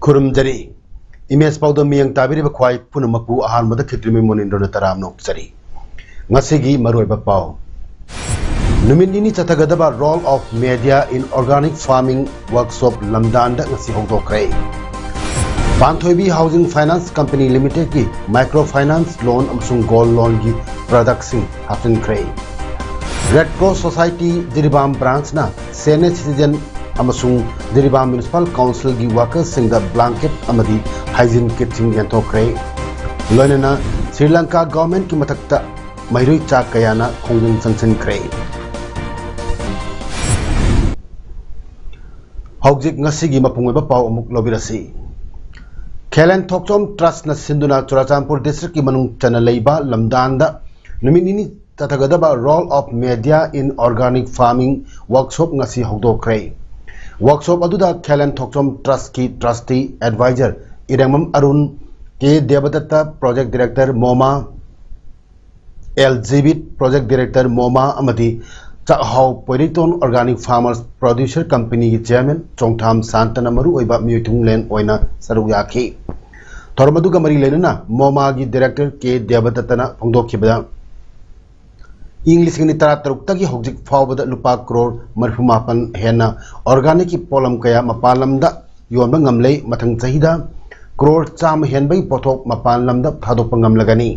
खुरुमजरी image पाउदम मियंग ताबिरिबा ख्वाई पुनमकु अहानमदा खित्रिमि मोनिंद्रन तराम नोक्सरी ngasi maruiba pau numinini chathagadaba role of media in organic farming workshop lamdanda ngasi hongdokre Panthoibi Housing Finance Company Limited ki microfinance loan amsung gold loan ki product sing hapin kre Red Cross Society Diribam branch na senior citizen amasung Diribam Municipal Council gi workers sing the blanket amadi hygiene kit sing yantokre loinana Sri Lanka government ki matakta mairui chak kayana khongjung sanction kre Hogjik ngasi gi mapungweba pau amuk lobirasi Kelen Thokchom Trust na Sinduna Churachampur District ki manung chana leiba lamdanda numinini tathagadaba role of media in organic farming workshop ngasi hogdokre workshop aduda Kelen Thokchom Trust ki trustee advisor Irangmam Arun K Devadatta project director Moma LGBit project director Moma amadi Chahau Poiriton Organic Farmers Producer Company Chairman Chongtham Santana Maru oiba Mutung Len oina saruyaki Thormaduga Mari Lenana Moma gi director K Devadatta Pongdokibada English ni tara tarukta gi hogjik fawbada lupa crore marfumapan hena organic ki polam kaya mapalamda yomba ngamlei mathang chahida crore cham henbai pothok mapalamda thadokpa ngamlagani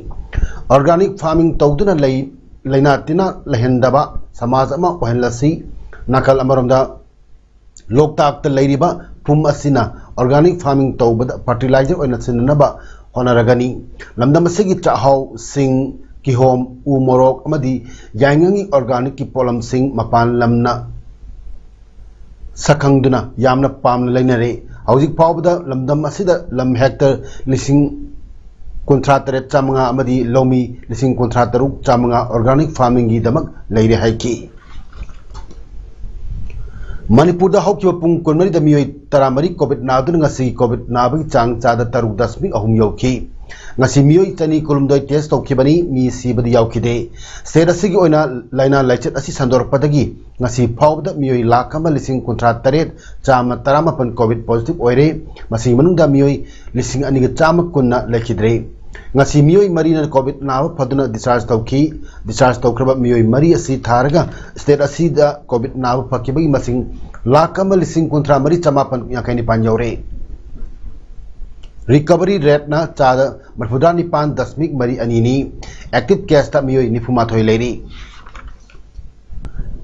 organic farming tawduna leina tina lehendaba samaj ama ohenlasi nakal amaromda loktak ta leiriba phum asina organic farming tawbada fertilizer oina sinanaba honaragani lamdam asigi chahau sing Kihom u morok amadi yangangi organic ki polam sing mapan lamna sakhangduna yamna pamna leinare hojik pawbada lamdam asida lam hector lising contractor chamanga amadi lomi lising contractor chamanga organic farming gi damak leire haiki Manipur da hokyo pung konmari da miyoi taramari covid nadun ngasi covid nabagi chang chada taruk dasmi ahum yoki ngasi miyoi tani kolumdoi test tokibani mi sibadi yaukide state asigi oina laina laichet asi sandorpadagi ngasi phawda miyoi lakama lising contract taret chama taramapan covid positive oire masi manungda miyoi lising aniga chama kunna lekidre ngasi miyoi marina covid nawa phaduna discharge tawkraba miyoi mari asi tharaga state asida covid nawa phakibagi masing lakama lising kontra mari chamapan yakaini panjore Recovery rate na chada marfudani pan dasmik mari anini active case ta miyoi nifuma thoi leri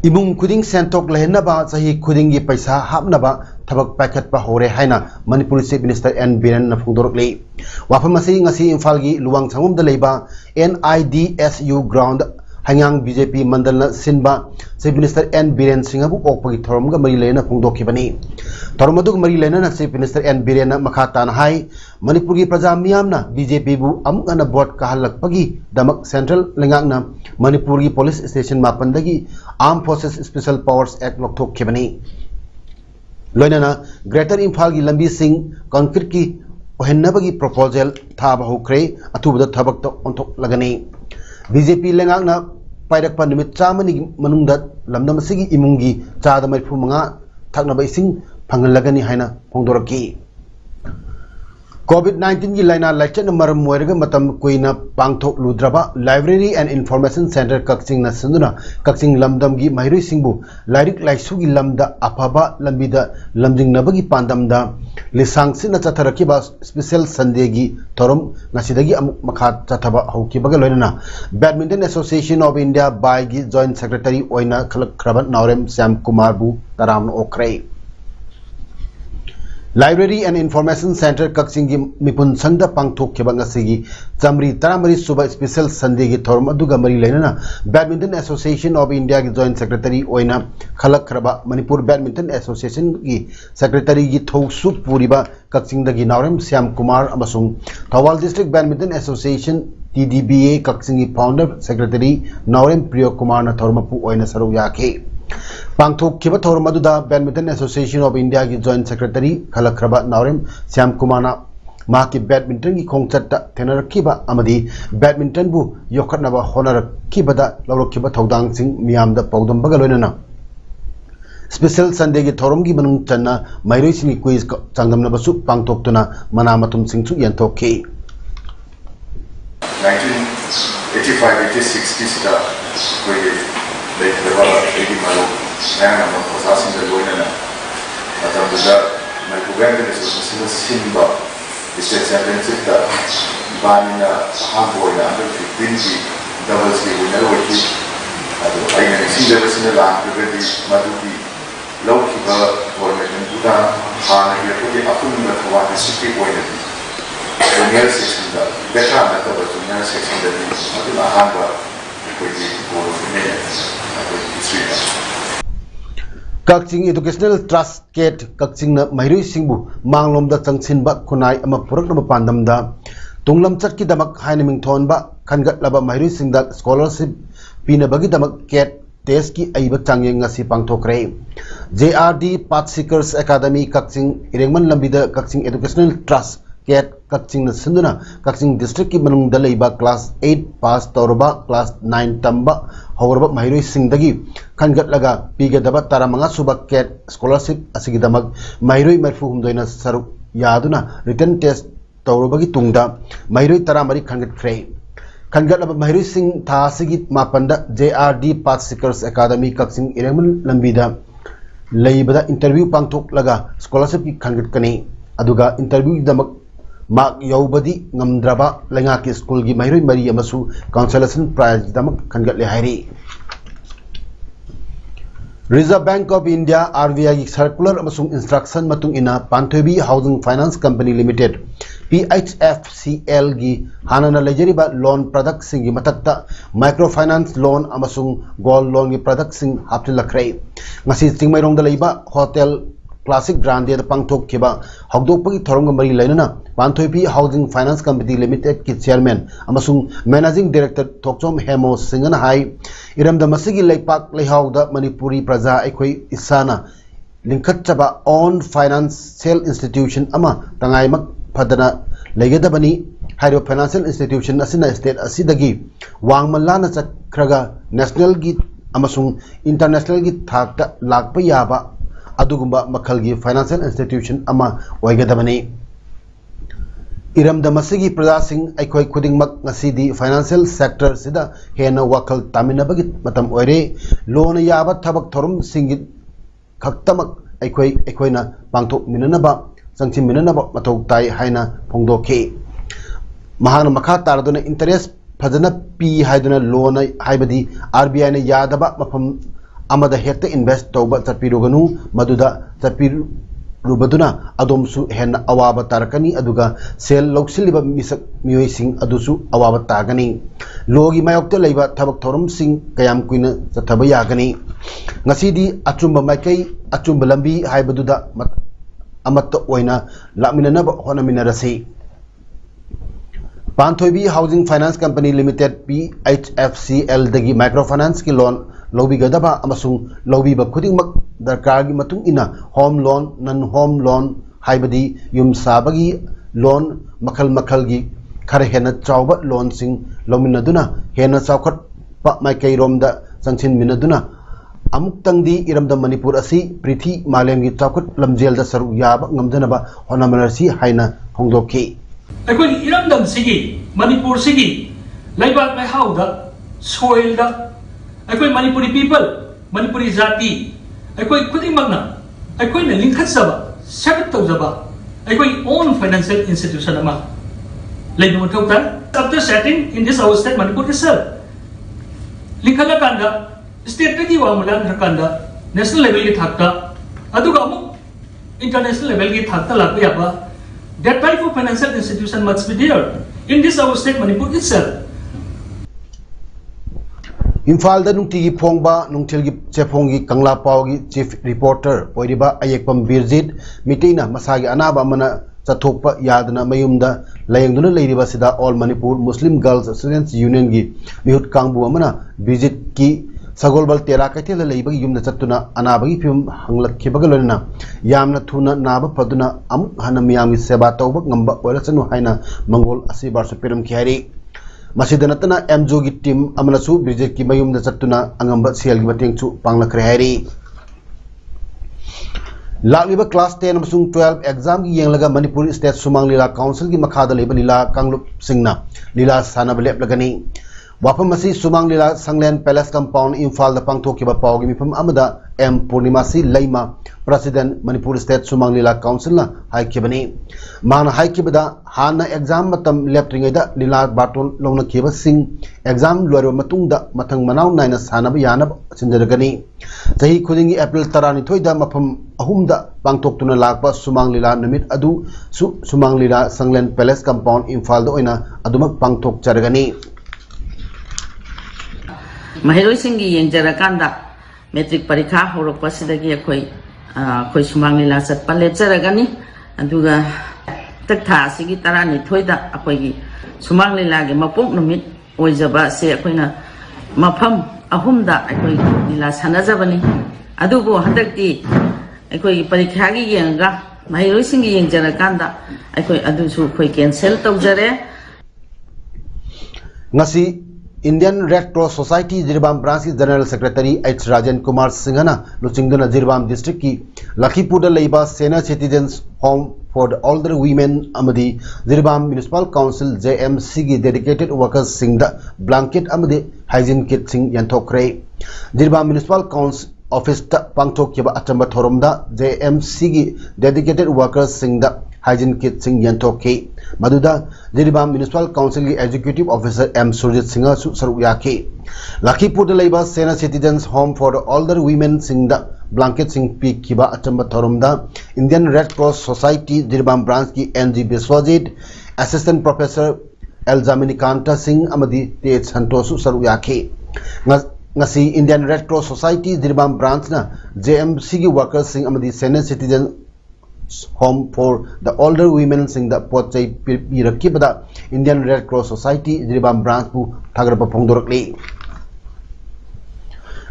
Imung kuding sentok lehenna ba sahi kuding gi paisa hapna ba thabak packet pa hore haina Manipur Chief Minister N Biren na phungdorokle wafamasi ngasi imphal gi luwang changum da leiba NIDSU ground hangyang BJP mandal na sinba Chief Minister N Biren Singhabu okpagi thorom ga mari lena phungdokibani Tormadug Mari Lena Chief Minister N Birena Makhatan Hai Manipur ki praja miyamna BJP bu amukana vote kahalak pagi damak Central Lengakna Manipur ki police station mapandagi Armed Forces Special Powers Act lokthok khibani Loinana Greater Imphal ki lambi sing concrete ki ohennabagi proposal thaba hokre athubada thabak to onthok lagani BJP Lengakna pairakpa nimit chamani manungda lamdam sigi imungi chada mai phumanga thaknaba ising Pangalagani haina pongdoraki COVID-19 gi laina laichen maram moiraga matam kuina pangthok ludraba library and information center kaksing na sinduna kaksing lamdam gi mairui singbu lairik laisu gi lamda aphaba lambida lamjing nabagi pandamda lisang sina chatharaki ba special sunday gi thorum ngasidagi amuk makha chathaba hauki baga loinana Badminton Association of India by gi joint secretary oina khalak khrabat naurem Sam Kumar bu taram okrai Library and Information Center Kaksingi Mipun Sangda Pangthok Kibangasi Chamri Taramari Suba Special Sunday gi Thorum aduga mari leinana Badminton Association of India gi Joint Secretary Oina Khalak Khraba Manipur Badminton Association gi Secretary gi Thousu Puriba Kaksingda gi Naurem Syam Kumar amasung Thawal District Badminton Association TDBA Kaksingi Founder Secretary Naurem Priyo Kumar na Thormapu Oina Saru Yake Pangthok Kiba Thormaduda Badminton Association of India ki Joint Secretary Khalakhraba Naurem Syam Kumana Maki Badminton ki Khongchat Tenar Kiba Amadi Badminton bu Yokatnaba Honor Kibada Laurok Kiba Thodang Sing Miam da Paudam Bagalona Special Sunday ki Thorum ki Manung Channa Mairoi Sing quiz Changdam Nabasu Pangthok Tuna Manamatum Sing Su Yantok K 1985-86 sida koi like the whole 80 malo naya na processing the loan na atam da my program is so simba state championship da banina hamboy na under 15 ki doubles ki winner wati ado ai na si level sin la activity maduki low ki ba tournament buda ha na ko ki apun na ko wa 60 point junior section da beta na ta ba junior section da ni ado na hamba ko ki ko ne Kakching Educational Trust Gate Kakching na Mairoi Singbu Manglom da Changsinba Kunai ama Puraknaba Pandam da Tunglam Chatki Damak Hainaming Thonba Khangat Laba Mairoi Singda Scholarship Pinabagi Damak Gate Test ki Aiba Changyeng ngasi pangthokre JRD Path Seekers Academy Kakching Irengman Lambida Kakching Educational Trust Gate Kakching na Sinduna Kakching District ki Manung da Leiba Class 8 pass Tauruba Class 9 Tamba However, Mairoi Singdagi Khangat Laga Pigadaba Taramanga Suba Cat Scholarship Asigidamak Mairoi Marfu Humdoina Saru Yaduna Written Test Taurubagi Tungda Mairoi Taramari Khangat Kray Khangat Laba Mairoi Sing Tha Sigit Mapanda JRD Path Seekers Academy Kakching Iremul Lambida Leibada Interview Pangthok Laga Scholarship ki Khangat Kani Aduga Interview Damak Mark Yaubadi Ngamdraba Langaki School gi Mairoi Mari Amasu Consolation Prize Damak Khangat Le Hairi Reserve Bank of India RBI gi circular amasung instruction matung ina Panthoibi Housing Finance Company Limited PHFCL gi hanana lejeriba loan product sing gi matakta microfinance loan amasung gold loan gi product sing haptilakrai ngasi tingmairong da leiba hotel Classic Grande da Pangthok Kiba Hogdokpagi Thorong Mari Lainana Panthoibi Housing Finance Company Limited ki Chairman amasung Managing Director Thokchom Hemo Singana Hai Iram da Masigi Leipak Leihau da Manipuri Praja Ekhoi Isana Linkatchaba Own Financial Institution ama Tangaimak Padana Legadabani Hairo Financial Institution Asina State Asidagi Wangmalana Chakraga National Gi amasung International Gi Thakta Lakpa Yaba Adugumba Makalgi Financial Institution Ama Waigadabani Iram Damasigi Pradasing Aikoi Kuding Mak Nasidi Financial Sector Sida Hena Wakal Taminabagit Matam Oire Loan Yaba Tabak Torum Singit Kaktamak Aikoina Pangtok Minanaba Sangchi Minanaba Matok Tai Haina Pongdo K Mahana Maka Taraduna Interest Pazana P Haiduna Loan Haibadi RBI Yadaba Mapam Amada Hekta invest Toba Tapiruganu Maduda Tapir Rubaduna Adomsu Hen Awaba Tarakani Aduga Sel Loksiliba Misak Muising Adusu Awaba Tagani Logi Mayokta Leba Tabak Torum Sing Kayam Quina Zatabayagani Nasidi Achumba Makai Achumba Lambi Haibaduda Amata Oina Laminanaba Honaminarasi Panthoibi Housing Finance Company Limited PHFCL Dagi Microfinance ki loan Lobi Gadaba Amasung Lobi Bakuding Mak Darkagi Matung Ina Home Loan Non Home Loan Haibadi Yum Sabagi Loan Makal Makalgi Kare Hena Chauba Loan Sing Lominaduna Hena Saukat Pa Maikai Romda Sanchin Minaduna Amuktangdi Iramda Manipur Asi Prithi Malemgi Chaukat Lamjel da Saru Yaba Ngamjanaba Honamanarsi Haina Hongdoki Aikoi Iramdam Sigi Manipur Sigi Laibat Mai Hauda Soil da Aikoi Manipuri people Manipuri Zati Aikoi Kuding Magna Aikoi na Linkhat Saba Sagat Tawzaba Aikoi own financial institution ama Laibung Tawtan after setting in this our state Manipur itself Linkhala Kanda State Tagi Wamulan Rakanda National level ki thakta Aduga amu international level ki thakta lakpa yaba. That type of financial institution must be there in this our state Manipur itself. Imphal da nungtigi phongba nungthilgi chephonggi Kangla Pawgi chief reporter oiriba ayekpam Birjit miteina masagi anaba mana chathokpa yadna mayumda layengduna leiriba sida All Manipur Muslim Girls Students Union gi mihut kangbu amana Birjit ki Sagolbal Tera Kaitela Labor Yum the Satuna Anabagi Pum Hanglakibagalona Yamna Tuna Naba Paduna Am Hanamiami Sebato Namba Olasanu Haina Mongol Asibar Supirum Kari Masidanatana Mjogi Tim Amanasu Bridget Kimayum the Satuna Angamba Siel Mating to Pangla Krehari Lakliba Class 10 Amsung 12 exam Yanglaga Manipur State Sumang Lila Council Gi Makada Labor Lila Kanglup Singna Lila Sanabalep Lagani Wapamasi Sumang Lila Sanglen Palace Compound Imphal the Pangtokiba Pawgi Mipam Amada M Purnimasi Laima President Manipur State Sumang Lila Council na Haikibani Mana Haikibada Hana exam matam leptringeda Lila Baton Lona Kiba Sing exam Loro Matunda Matang Manau Nina Sanab Yanab Sindaragani Tahi Kudingi April Tarani Toida Mapam Ahumda Pangtok Tuna Lakba Sumang Lila Namit Adu Sumang Lila Sanglen Palace Compound Imphal the Oina Adumak Pangtok Charagani Mahiroi singi yengjarakanda metric parikha horokpasidagi akhoi sumang lila satpa lepjaragani aduga takha sigi tarani thoida akhoi sumang lila gi mapok numit oijaba se akhoina mafam ahumda akhoi lila sanajabani adugo handakti akhoi parikha gi yenga mahiroi singi yengjarakanda akhoi adusu akhoi cancel tawjare ngasi Indian Red Cross Society Jirbam Branch General Secretary H. Rajan Kumar Singhana Luchingduna Jirbam District ki Lakhipur Leiba Senior Citizens Home for the Older Women Amadi Jirbam Municipal Council JMC ki dedicated workers Singda blanket Amadi hygiene kit Sing Yanthokre Jirbam Municipal Council Office ta Pangthok kiba Achamba Thoromda JMC ki dedicated workers Singda hygiene kit Sing Yanthokhe Maduda Jirbam Municipal Council ki Executive Officer M. Surjit Singha su saruyake Lakhipur Leiba Senior Citizens Home for the Older Women Singda blanket Sing Peak kiba Achamba Thoromda Indian Red Cross Society Jirbam Branch ki NG Biswajit Assistant Professor L. Jaminikanta Singh Amadi T.H. Santosu saruyake ngasi Indian Red Cross Society Jirbam Branch na JMC ki workers Singh Amadi Senior Citizen Home for the Older Women Sing the Pochai Pirakibada Indian Red Cross Society Jirbam Branch bu Thagrapa Pongdorakli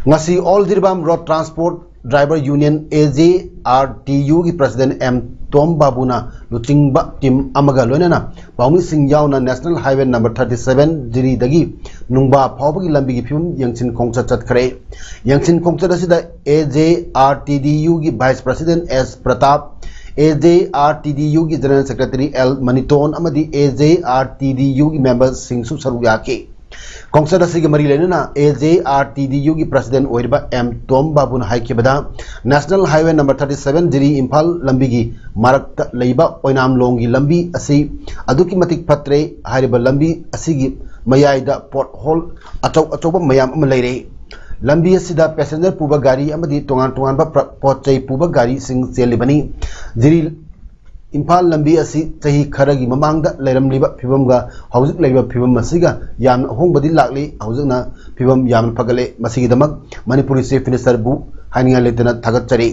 Ngasi All Jirbam Road Transport Driver Union AJRTU ki President M. Tom Babuna Luchingba Team Amaga Lonana Paumi Sing Yauna National Highway number 37 Jiri Dagi Nungba Pawagi Lambi ki Phim Yangchin Kongcha Chatkare Yangchin Kongcha Dasida AJRTDU ki Vice President S. Pratap AJRTDU की General Secretary L. Maniton amadi AJRTDU की members Singh su saruyake Kongsada sigi mari lenana AJRTDU की President oiriba M. Tom Babun haikibada National Highway number 37 Jiri Imphal lambi gi marakta leiba oinam longi lambi asi aduki matik patre hariba lambi asigi mayaida pothole achau mayam am leire lambi asida passenger puba gari amadi tongan ba pochai puba gari sing selibani Jiri Imphal lambi asi tahi kharagi mamangda leiramliba phibamga haujuk leiba phibam masiga yam hongbadi lakli haujukna phibam yam phagale masigi damak Manipuri Chief Minister bu haninga letana thagatchari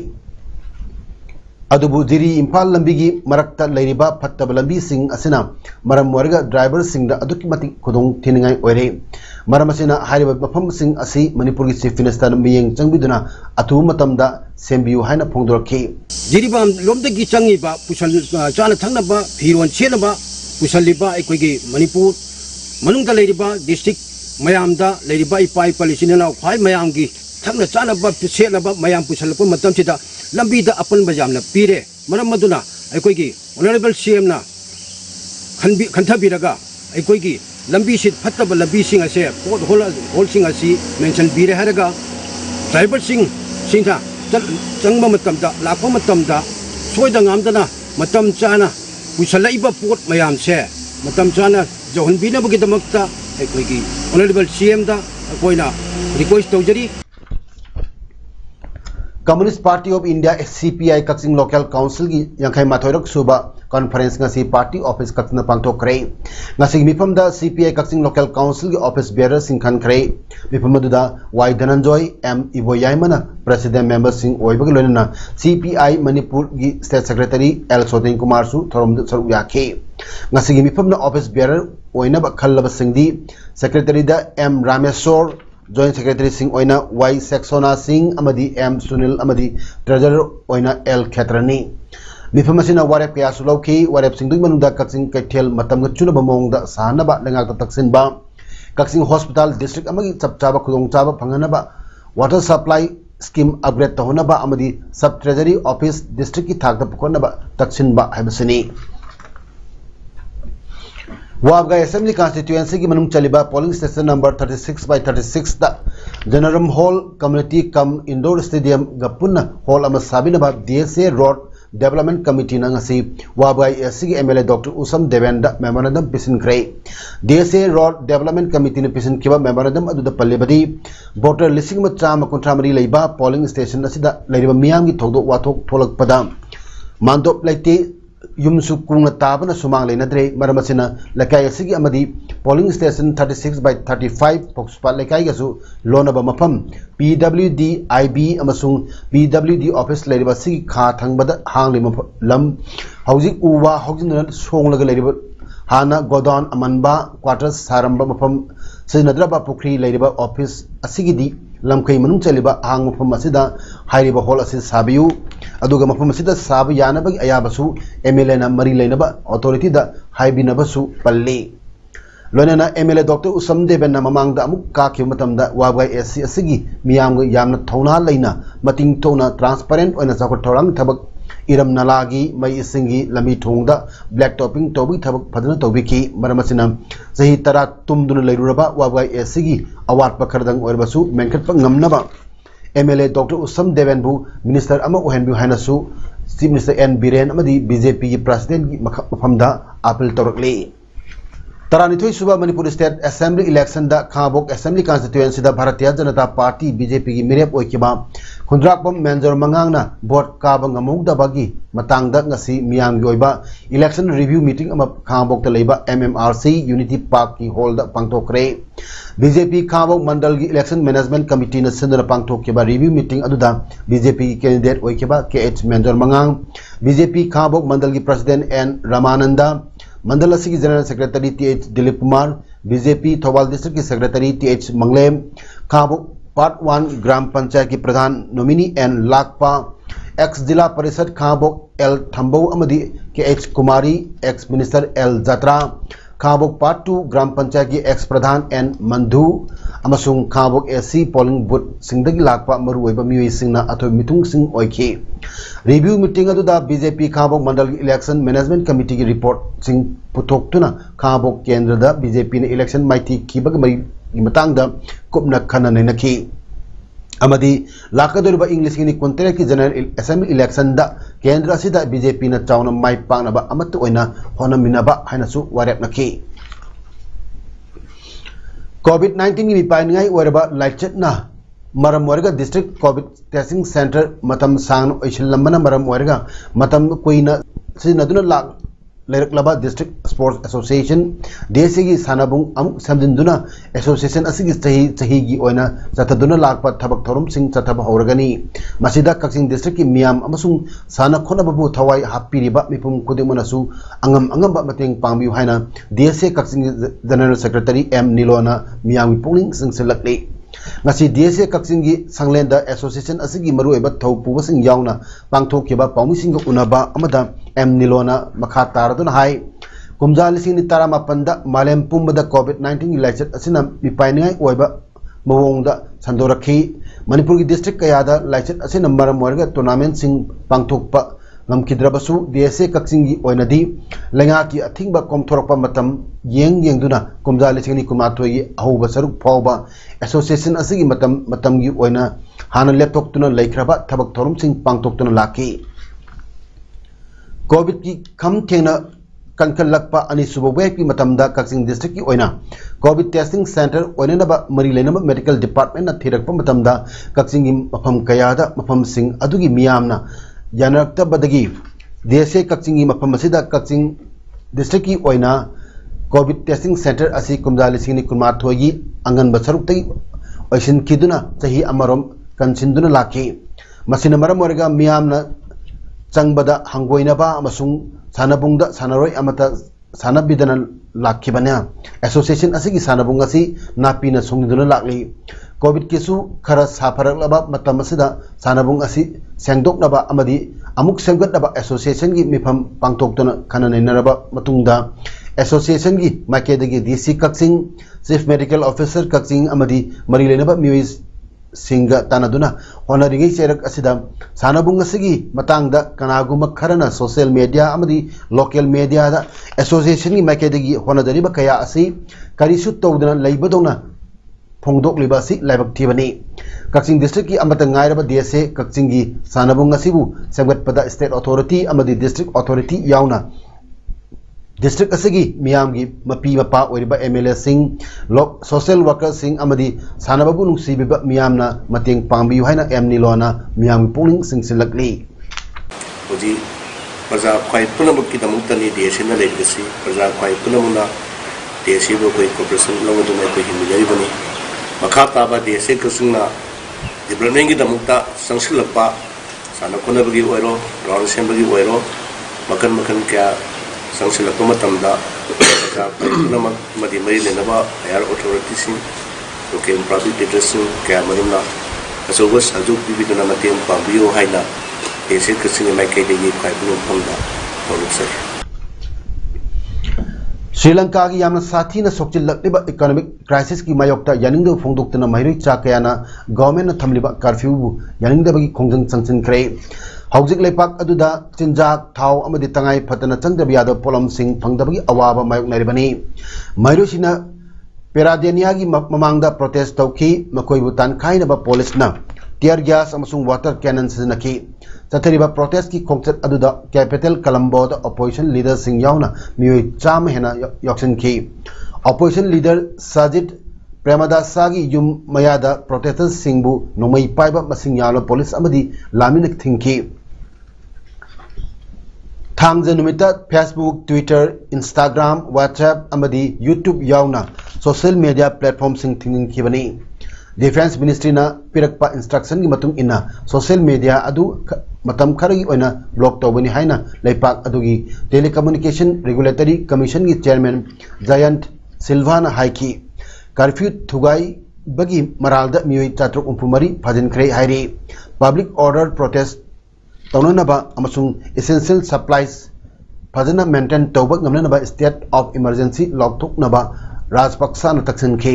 adubu Jiri Imphal lambi gi marakta leiriba phattaba lambi sing asina maram warga driver singda aduki mati khudong thiningai oire maram asina hariba mafam sing asi Manipuri Chief Minister miyeng changbiduna atu matamda sembiu haina phongdorakhi Jiribam lomdagi changiba pusal chana thangnaba phiron chenaba pusaliba ekoigi Manipur manungda leiriba district mayamda leiriba ipai palisinena khwai mayamgi thangna chanaba chenaba mayam pusalpa matamchida lambida apan bajamna pire maram maduna ekoigi honorable CM na khantabiraga ekoigi lambi sit phattaba lambi sing ase pot hol sing asi mention bire haraga driver singha changba matamda lakpa matamda soida ngamdana matam chana pusalaiba pot mayam se matam chana johon bina bagi damakta ekoigi honorable CM da koina request tawjari Communist Party of India CPI Kakching Local Council gi yankhai mathoirok suba conference ngasi party office Kakching pangthok kre ngasi mifam da CPI Kakching Local Council gi office bearer sing khan kre mifam da Y Dhananjoy M Iboyaimana president member sing oibag loina CPI Manipur gi state secretary L Sotin Kumar su thorom saru yakhe ngasi gi mifam da office bearer oina ba khallaba singdi secretary da M Rameswar Joint Secretary Singh Oina Y Saxona Singh Amadi M Sunil Amadi Treasurer Oina L Khetrani Mifamasina Warep Kaya Sulauki Warep Singh Dui Manuda Kakching Kaithel Matam Chuna Bamong da Sahanaba Lengak Taksin Ba Kakching Hospital District Amagi Chapchaba Kudong Chaba Panganaba Water Supply Scheme Upgrade Tahonaba Amadi Sub Treasury Office District Ki Thakda Pukonaba Taksin Ba Habasini Wabga Assembly Constituency ki manung chaliba polling station number 36/36 da Janaram Hall Community Cum Indoor Stadium Gapuna Hall ama sabinaba DSA Road Development Committee na ngasi Wabga SC MLA Dr. Usam Devenda memorandum pisin kray DSA Road Development Committee ne pisin kiba memorandum adu da pallebadi voter listing ma chama kontramari leiba polling station asida leiriba miyam gi thogdo wathok tholak pada mandop laite Yumsu Kunga Tabana Sumang Lenadre, Maramasina, Lakai Sigi Amadi, polling station 36/35, Poxpa Lakai Gasu, Lonaba Mapam, PWD IB Amasung, PWD Office Lady Sigi Ka Tangbada Hangli Lam, Housing Uwa, Housing Song Lady Hana Godon Amanba, Quarters Saramba Mapam, Sinadraba Pukri Ladyba Office, Asigidi, Lamkai Manum Chaliba, Hang Mapam Masida, Hariba Hall Assis Sabiu. Aduga mafam asida sabu yanabag ayabasu MLA na mari lainaba authority da haibinabasu palle loinana MLA Dr. Usam Deben na mamangda amuk kakhiu matamda wabgai SC asigi miyamga yamna thona laina mating tona transparent oina sakot thorang thabak iram nalagi mai isingi lami thongda black topping tobi thabak phadana tobiki maramasina sahi tara tumduna leiruraba wabgai SC awat pakhardang oirbasu menkhat pa ngamnaba MLA Dr. Usam Devenbu Minister Ama Ohenbu Hanasu Chief Minister N Biren Amadi BJP President Mafamda Appeal Torakli Taranithoi Suba Manipur State Assembly Election da Khabok Assembly Constituency da Bharatiya Janata Party BJP gi Mirep Oikiba Khundrakpam Manjor Mangangna vote Kabang Amugda Bagi Matangda ngasi miyam yoiba election review meeting ama Khabok da leiba MMRC Unity Park ki hall da pangtokre BJP Khabok Mandal gi election management committee na sindra pangtokeba review meeting aduda BJP candidate oikiba KH Manjor Mangang BJP Khabok Mandal gi president N Ramananda Mandal Asigi General Secretary TH Dilip Kumar BJP Thobal District ki Secretary TH Manglem Khabok Part 1 Gram Panchayat ki Pradhan nominee N Lakpa ex Jila Parishad Khabok L Thambau Amadi KH Kumari ex Minister L Jatra Khabok Part 2 Gram Panchayat ki ex Pradhan N Mandhu amasung Khabok SC polling booth singdagi lakpa maru oiba mioi singna athoi mitung sing oikhe review meeting aduda BJP Khabok Mandal election management committee ki report sing putoktuna Khabok kendra da BJP ne election maiti kibag mari matangda kopna khana nainaki amadi lakadoriba English ni kontre ki general assembly election da kendra sida BJP na chauna mai pangna ba amatu oina honamina ba hainasu warep naki COVID-19 ni paingai waraba lightchet na maram warga district COVID testing center matam sang oisil lambana maram warga matam koina sinaduna lak Laba District Sports Association DSG Sanabung Am Samdinduna Association Asigi Sahigi Oina Sataduna Lakpa Tabak Thorum Sing Sataba Horagani Masida Kaksing District Miam Amasung Sana Konababu Tawai Happy Riba Mipum Kudimunasu Angam Angamba Mating Pangbi Haina DSA Kaksing General Secretary M Nilona Miam Pulling Sing Selakli ngasi DSA Kaksing gi Sanglenda Association asigi maru eba thaupu sing yauna pangthokeba paumising unaba amada M Nilona makha taraduna hai kumja lising ni tara mapanda malem pumbada COVID-19 election asina mipaingai oiba mawongda sandorakhi Manipur gi district kayada election asina maram warga tournament sing pangthokpa ngamkidrabasu DSA Kaksing gi oinadi lenga ki athingba komthorokpa matam yengduna kumja lising ni kumathoi gi ahuba saruk phawba association asigi matam gi oina hana leptoktuna laikhraba thabak thorum sing pangtoktuna laki covid ki kham thena kankalakpa anisuba wave ki matamda Kaching district ki oina covid testing center oina ba mari lenaba medical department na thirakpa matamda Kaching gi mafam kayada mafam sing adugi miyamna yanarakta badagi dese Kaching gi mafam asida Kaching district ki oina covid testing center asi kumdali singni kunmathoi angan basaruk tai oisin kiduna sahi amarom kansinduna laki masina maram orga miyamna changbada hangoina ba amasung sanabungda sanaroi amata sanabidana lakhibana association asigi sanabung asi napina sungduna lakli covid kesu khara sapharaklaba matam asida sanabung asi sengdoknaba amadi amuk senggatnaba association gi mifam pangtoktuna khananainaraba matungda association gi makedagi DC Kaching chief medical officer Kaching amadi marilenaba miwis singa tanaduna honoringi cherak asida sanabung asigi matangda kanaguma kharana social media amadi local media da association gi makedagi honadariba kaya asi karisu tawdana leibadona phongdok libasi laibak thibani Kaching district ki amata ngairaba DSA Kaching gi sanabung asibu semgatpada state authority amadi district authority yauna district asigi miyam gi mapi mapa oiriba MLA sing lok social worker sing amadi sanababu nungsibiba miyamna mateng pangbiu haina emni lona miyam gi puling sing silakli oji praja khai punamuk ki damuk tani DSA na legacy praja khai punamuna DSA bo koi corporation lo do mai koi himilai bani makha ta ba DSA kasungna development gi damukta sangsilakpa sana kona bagi oiro round assembly oiro makan makan kya sangsilakpa matamda namak madi mari lenaba higher authorities local public addressing kaya marumna asogo saju bibidana mateng pambiyo haina ese Kaching mai kai degi kai bulum phangda horusai Sri Lanka ki yamna sathi na sokchil lakliba economic crisis ki mayokta yaningdo phongdoktana mairoi chakayana government na thamliba curfew bu yaningda bagi khongjang changchin kre Haujik lepak aduda chinjak thau amadi tangai phatana changdabi yada polam sing phangdabagi awaba mayok naribani mairosina peradenia gi mamangda protest tauki makoi butan khaina ba police na tear gas amasung water cannon siznaki chathariba protest ki khongchat aduda capital Colombo da opposition leader sing yauna mioi cham hena yaksin ki opposition leader Sajid Premadasagi yum mayada protesters singbu nomai paiba masing yalo police amadi laminak thinki Thangja numita Facebook, Twitter, Instagram, WhatsApp amadi YouTube yauna social media platform sing thinking kibani Defense Ministry na pirakpa instruction gi matung ina social media adu matam kharagi oina block tawbani haina leipak adugi Telecommunication Regulatory Commission gi chairman Jayant Silvana haiki curfew thugai bagi maralda mioi chatruk umpumari phajin khrei hairi public order protest taunanaba amasung essential supplies phajana maintain tawba ngamnanaba state of emergency lokthuk naba Rajpaksa na taksin khe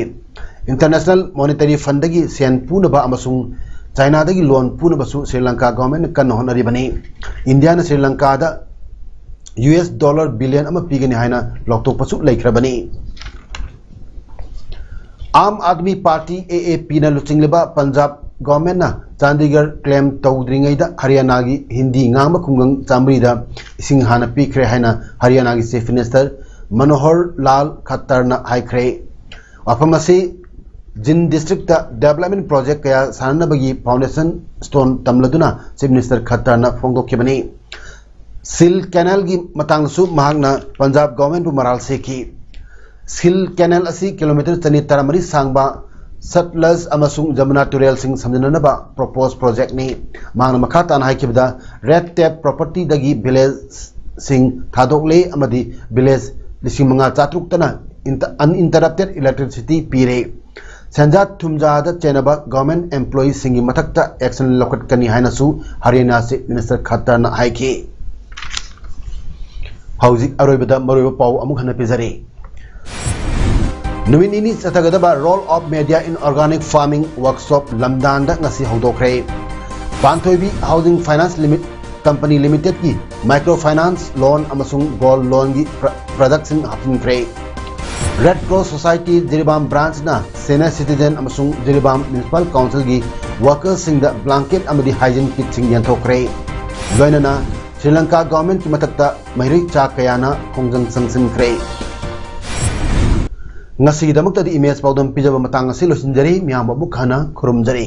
International Monetary Fund dagi sen punaba amasung China dagi loan punaba su Sri Lanka government kan honari bani India na Sri Lanka da US dollar billion ama pigani haina lokthuk pasu laikhrabani Aam Aadmi Party AAP na lucingleba Punjab government na Chandigarh claim tawdringai da Haryana gi Hindi ngama khungang chamri da ising hana pikre haina Haryana gi Chief Minister Manohar Lal Khattar na haikre wafamasi Jin district da development project kaya sanana bagi foundation stone tamladuna Chief Minister Khattar na phongdokkibani Sil Canal gi matang su mahagna Punjab government bu maral seki Sil Canal asi kilometer tani taramari sangba Satluj amasung Jamuna Tural sing samjinanaba proposed project ni mangna makhatan haikibda red tape property dagi village sing thadokle amadi village lising manga chatruk tana uninterrupted electricity pire Sanjat Thumja da chenaba government employees singi mathakta action lokat kani haina su Haryana Chief Minister Khattar na haiki Hauzik aroibada maroiba pau amuk hana pizari Numinini Satagadaba Role of Media in Organic Farming Workshop Lamdanda ngasi hodokre Pantoibi Housing Finance Company Limited ki microfinance loan amasung gold loan gi production hapinkrei Red Cross Society Jiribam branch na senior citizen amasung Jiribam Municipal Council gi workers sing da blanket amadi hygiene kit sing yanthokre loinana Sri Lanka government की मतकता महिरी चा कयाना खोंजंग संगसिनख्रे ngasi damak tadi image paudam pijaba matang asi losinjari miyam abu khana khurumjari